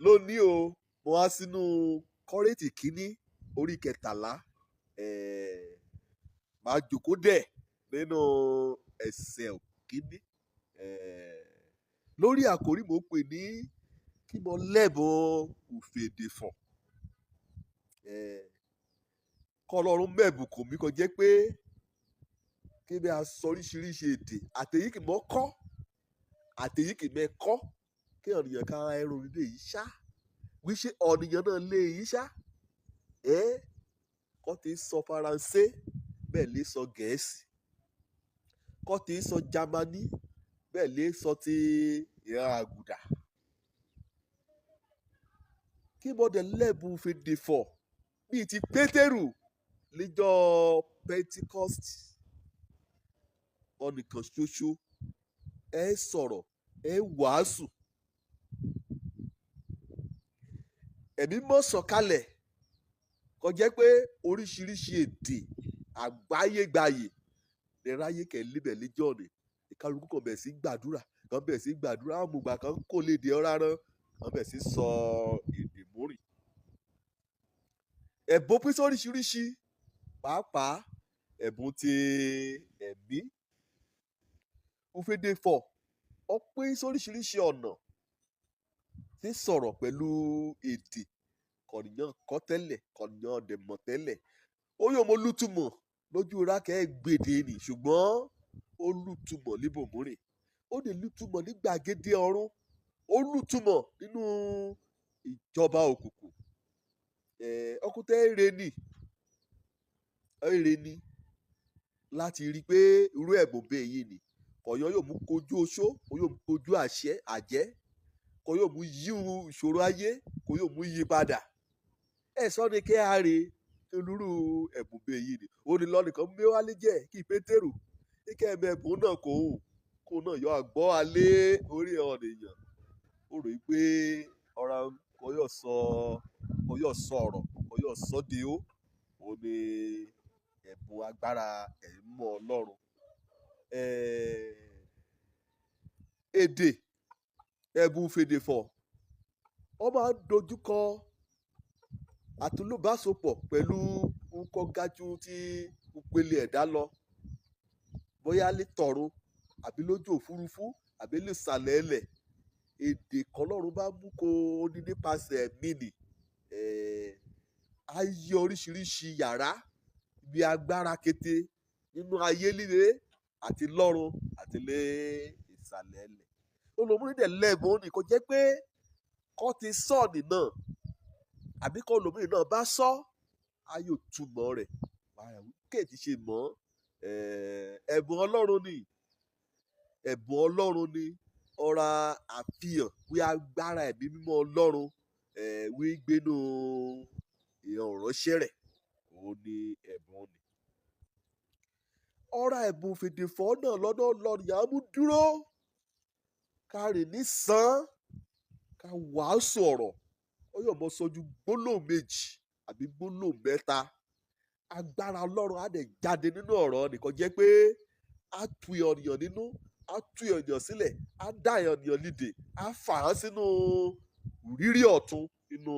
lónìí o mo wá sínú Kọ́ríńtì kínní orí 13 máa jòkó dẹ̀ nínú ẹsẹ̀ kínní lórí àkórí mo pè ní kí mo lẹ́bùn òfèdèfọ̀ kọlọ́run mẹ́bùkún mi kò jẹ́ pé kí bí a sọ oríṣiríṣi èdè àtẹ̀yí kì mọ́ kọ́ àtẹ̀yí kì mẹ́ kọ́ kí ọ̀nìyàn ká ẹrù nílé yìí ṣá wíṣẹ́ ọ̀nìyàn náà lé yìí ṣá kọ́ ti sọ faransé bẹ́ẹ̀ lè sọ gẹ̀ẹ́sì kọ́ ti sọ jámánì bẹ́ẹ̀ lè sọ ti ìran àgùdà kí bọ́dẹ̀ lẹ́bùn òfèdèfọ̀ bíi ti pétérù níjọ́ pentecost ọ̀nìkan ṣoṣo ẹ sọ̀rọ̀ ẹ wàásù ẹ̀mí mọ́ sọ̀kalẹ̀ kò jẹ́ pé oríṣiríṣi èdè àgbáyégbàyè lè ráyè kẹ́lẹ́bẹ̀ lẹ́jọ́ ni ìkálukú kan bẹ̀ sí gbàdúrà kan bẹ̀ sí gbàdúrà àmùgbà kan kò lè dé ọ́ rárá kan bẹ̀ sí sọ èdè mórìn ẹ̀bùn pín sí oríṣiríṣi pàápàá ẹ̀bùn ti ẹ̀mí òfèdèfọ̀ ó pín sí oríṣiríṣi ọ̀nà tí sọ̀rọ̀ pẹ̀lú èdè kọ̀nìyàn kọ́ tẹ́lẹ̀ kọ̀nìyàn dẹ̀mọ̀ tẹ́lẹ̀ ó yóò mọ lùtùmọ̀ lójú rákẹ́ gbèdé ni ṣùgbọ́n ó lùtùmọ̀ níbòmórìn ó lè lùtùmọ̀ ní gbàgede ọ̀run ó lùtùmọ̀ nínú ìjọba òkùnkùn ọkùnrin èrè ni láti rí i pé irú ẹ̀bùn bẹ́ẹ̀ yìí ni kọ̀yọ́ yóò mú kojú oṣó kò yóò mú kojú àjẹ́ kò yóò mú yí ìṣòro ayé kò yóò mú yí padà sọ ni kí a rè olúrú ẹ̀bùn bẹ́ẹ̀ yìí ni ó ní lọ́nìkan mẹ́wàálé jẹ́ kí pétérù kíkẹ́ ẹ̀bùn náà kó náà yọ àgbọ́ alẹ́ orí ọ̀nìyàn ó rò pé ọ̀rọ̀ kò yóò sọ ọ̀rọ̀ kò yóò sọ de ó ní ẹ̀bùn agbára ẹ̀mọ́ ọlọ́run èdè ẹ̀bùn òfèdèfọ̀ wọ́n máa ń dojúkọ àtúlùbásopọ̀ pẹ̀lú nǹkan gájú tí ìpele ẹ̀dá lọ bóyá lè tọ̀run àbí lójú òfurufú àbí lè sàlẹ̀ ẹlẹ̀ èdè kọlọ́run bá mú kó ní nípasẹ̀ ẹ̀mí nì á yí oríṣiríṣi yàrá bí agbára kété nínú ayé líle àti lọ́run àti lé ìsàlẹ̀ ẹlẹ̀ olùmúrídẹ̀ lẹ́bùn ní kò jẹ́ pé kọ́ ti sọ́ọ̀nì náà àbí kọ́ olùmúrídẹ̀ náà bá sọ ayò túmọ̀ rẹ̀ kéèjì ṣe mọ́ ẹ̀bùn ọlọ́run ni ọ̀rá àfihàn wí agbára ẹ̀mí mímọ́ ọlọ́run wí gbénú ìránṣẹ́ rẹ̀ òun ni ẹ̀bùn ni. ọ̀rá ẹ̀bùn òfèdèfọ̀ náà lọ́dọ̀ ọlọ́run yà á mú dúró ká rìn ní sàn ká wàásù ọ̀rọ̀ ó yọ̀ mọ́ sọ́jú gbólóhùn méjì àbí gbólóhùn mẹ́ta agbára ọlọ́run á dẹ̀ jáde nínú ọ̀rọ̀ nìkan jẹ́ pé á tu ènìyàn nínú á tú ènìyàn sílẹ̀ á dá ènìyàn nídè á fà á sínú rírí ọ̀tun nínú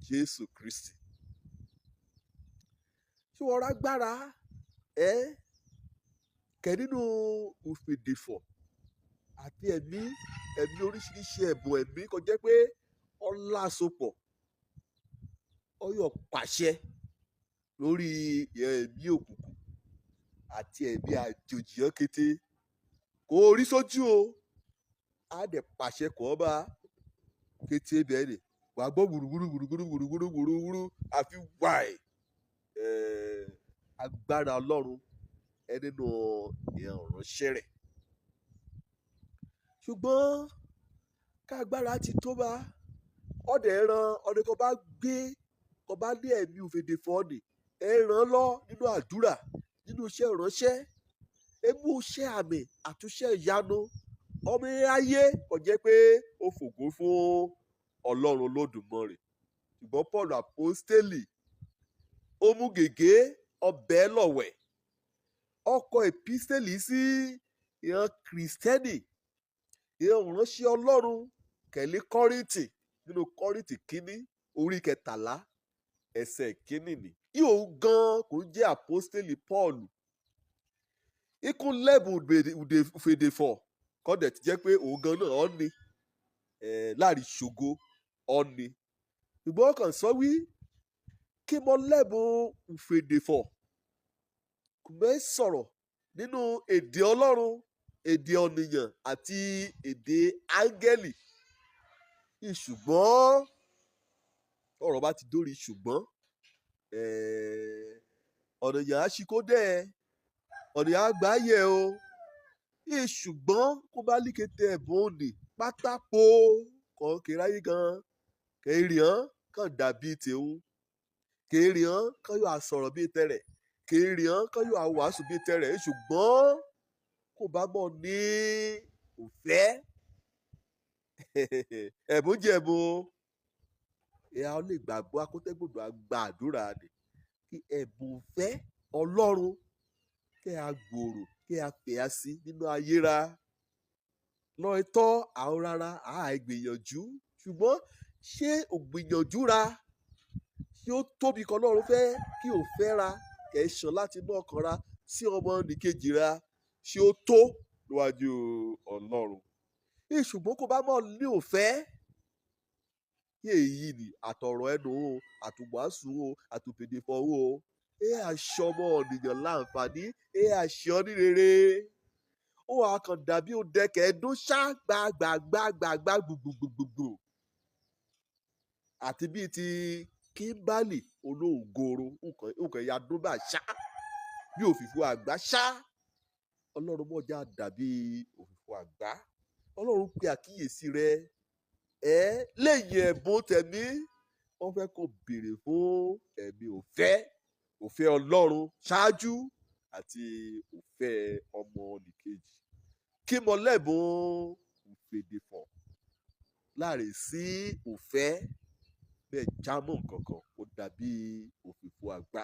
Jésù Kristi. tí wọ́n rágbára kẹ́ nínú òfèdèfọ̀ àti ẹ̀mí oríṣiríṣi ẹ̀bùn ẹ̀mí kò jẹ́ pé ọlá sopọ̀ ọyọ̀ pàṣẹ lórí ẹ̀mí òkùnkùn àti ẹ̀mí àjòjì hàn kété kò rí sójú o á dẹ̀ pàṣẹ kọ́ ọ́ bá kété bẹ́ẹ̀ ni wàá gbọ́ wùrùwùrù àfi wáì agbára ọlọ́run nínú ìránṣẹ́ rẹ̀ ṣùgbọ́n kágbára ti tó bá ọ̀dẹ̀ ẹran ọ̀dẹ̀ kan bá gbé kan bá ní ẹ̀mí òfèdèfọ̀ ni ẹran lọ nínú àdúrà nínú iṣẹ́ ìránṣẹ́ emú iṣẹ́ àmì àtúnṣe ìyanu ọmọ ayé kò jẹ́ pé ó fògo fún ọlọ́run Olódùmarè ṣùgbọ́n Paul apostoli ó mú gègé ọbẹ̀ lọ̀wẹ̀ ọkọ̀ èpísítélì sí ìran kìrìsìtẹ́nì ìran ìránṣẹ́ ọlọ́run kẹ̀lé Kọ́ríńtì nínú Kọ́ríńtì kínní orí 13 ẹsẹ̀ kínní ni. Yóò gan kò jẹ́ àpọ́stélì Pọ́ọ̀lù. Ikún lẹ́bùn fèdèfọ̀ kọ́dẹ̀ ti jẹ́ pé òun gan náà ọ́ ni láàrin ṣògo ọ́ ni. Ṣùgbọ́n kàn sọ wí kí mo lẹ́bùn fèdèfọ̀ kò mẹ́ sọ̀rọ̀ nínú èdè Ọlọ́run, èdè ọ̀nìyàn àti èdè áńgẹ́lì. Ṣùgbọ́n ọ̀rọ̀ bá ti dórí ṣùgbọ́n ọ̀nìyàn á ṣí kó dẹ́ ọ̀nìyàn á gbá yẹ o. Ṣùgbọ́n kó bá líkété ẹ̀bùn òní pátápó kan kéráyé gan kèrìàn kàn dàbí tèun kèrìàn kàn yóò àsọ̀rọ̀ bíi tẹ̀rẹ̀ kèrìàn kàn yóò àwàásù bíi tẹ̀rẹ̀. Ṣùgbọ́n kò bá mọ̀ ní òfẹ́ ẹ̀bùn jẹ́ ẹ̀bùn a lè gbàgbọ́ akótẹ́gbòdò àgbà àdúrà ni kí ẹ̀bùn fẹ́ Ọlọ́run kẹ́ a gbòòrò kẹ́ a fẹ̀yà sí nínú ayéra lọ́ọ́ tọ́ àwọn rárá àìgbìyànjú. Ṣùgbọ́n ṣé ògbìyànjú ra ṣé ó tóbi kan Ọlọ́run fẹ́ kí ò fẹ́ ra kẹ́ ṣàn láti inú ọkàn ra sí ọmọ nìkejì ra ṣé ó tó níwájú Ọlọ́run. Ṣùgbọ́n kó bá mọ̀ ní òfẹ́ èyí ni àtọ̀rọ̀ ẹnu o àtùwàásù o àtùpèdèfọ̀ o aṣọ ọmọ ènìyàn láǹfààní aṣọ ní rere ó wà kàn dàbí ó dẹkẹ̀ ẹdún ṣá gbàgbàgbàgbàgbà gbùgbùgbùgbù àti bíi ti Kímbálì olóògoro nǹkan ẹ̀yà dún bá ṣá bí òfìfo àgbá ṣá. Ọlọ́run mọ̀já dàbí òfìfo àgbá. Ọlọ́run pe àkíyèsí rẹ lẹ́yìn ẹ̀bùn tẹ̀mí wọ́n fẹ́ kó béèrè fún ẹ̀mí òfẹ́ Ọlọ́run ṣáájú àti òfẹ́ ọmọ nìkejì. Kí mo lẹ́bùn ìfèdèfọ̀ láàrin sí òfẹ́ bẹ́ẹ̀ jámọ́ nǹkankan ó dàbí òfìfo àgbá.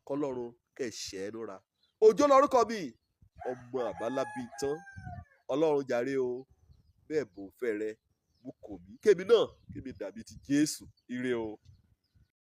Kọ́lọ́run kẹ̀ṣẹ́ lóra. Òjó lórúkọ mi ọmọ àbálábí tán. Ọlọ́run jàre o bẹ́ẹ̀ bò fẹ́ rẹ mú kò mí kémi náà kémi dàbí ti Jésù. Ire o.